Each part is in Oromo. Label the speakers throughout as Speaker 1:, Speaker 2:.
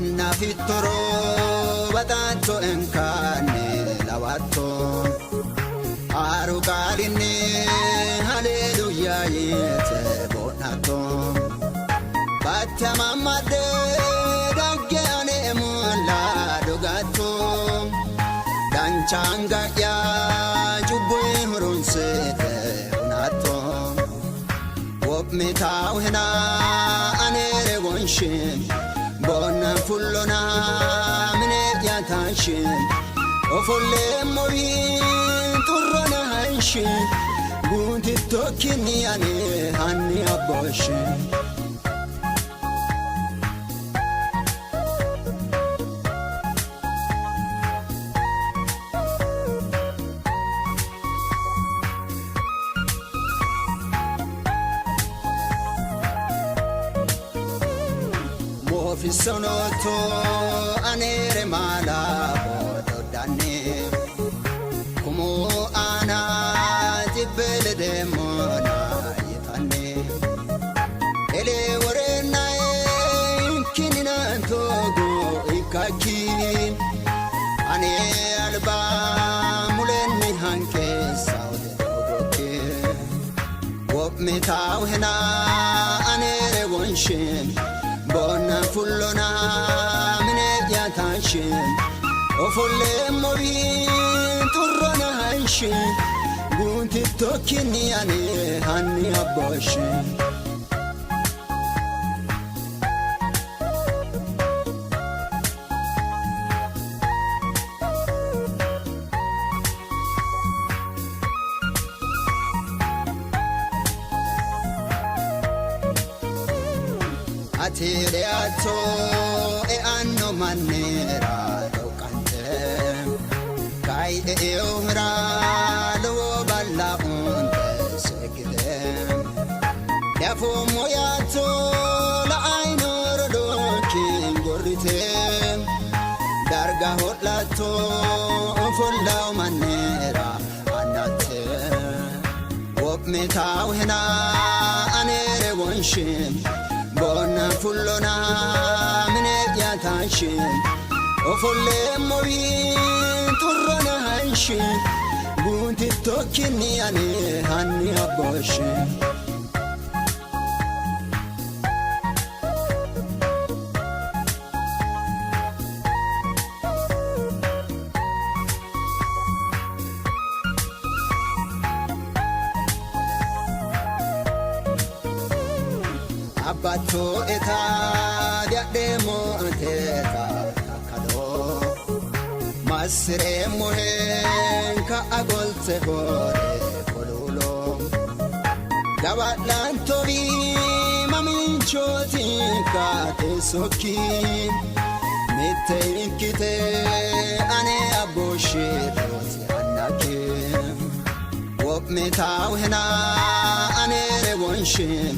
Speaker 1: Anna fittoro batanto enkane lavatto Aru kalinne hallelujah yete bonato Batta mamade daggane mulla dogato Danchanga ya jubbe huronsete unato Wop metau hena anere wonshin Bona fullona mine yatashin Ofolle mobi turrona hanshin Gunti tokkini ane hanni abboshin Fisonoto anere mala bododane Kumu ana tibele demona yitane Ele warena kinina togo ikakin Ane alba muleni hanke saude dogoke Wop metau hena anere wonshin Bona fullona mine yatashin Ofolle mobi turrona hanshin Gunti tokkini ane hanni abboshin Atiriato e anno manera docante Kai e ora lo balla onde segide Yafo moyato la ainoro dokin gorite Darga hotlato folla manera anate Wop metau hena anere wonshin Bona fullona mine yatashin Ofolle mobi turrona hanshin Gunti tokkini ane hanni abboshin Abbato eta diademo anteta kakado Masre mohen ka agolte hore kolulo Gabatlan tobi maminchoti ka tesoki Mite inkite ane aboshe dosi annake Wop metau hena ane rewonshin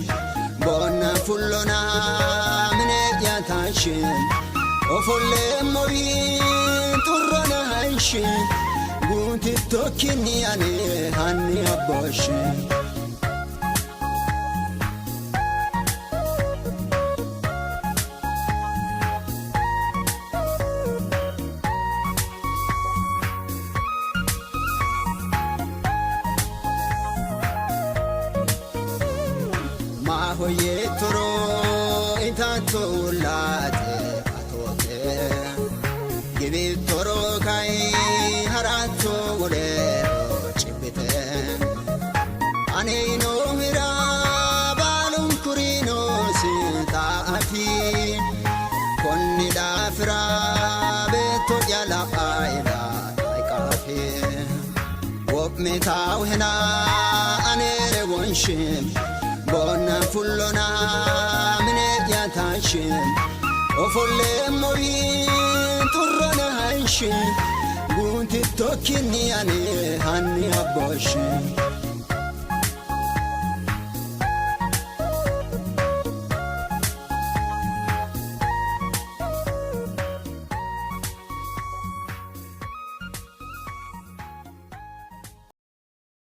Speaker 1: Bona fullona mine yatashin Ofolle mobi turrona hanshin Gunti tokkini ane hanni abboshin Hoye toro itato late atote Gibi toro kai harato wole chibite Ane ino mira balum kurino sita afi Konni da fra beto yala aida kafi Wop metau hena anere wonshin Bona fullona mine yatashin Ofolle mobi turrona hanshin Gunti tokkini ane hanni abboshin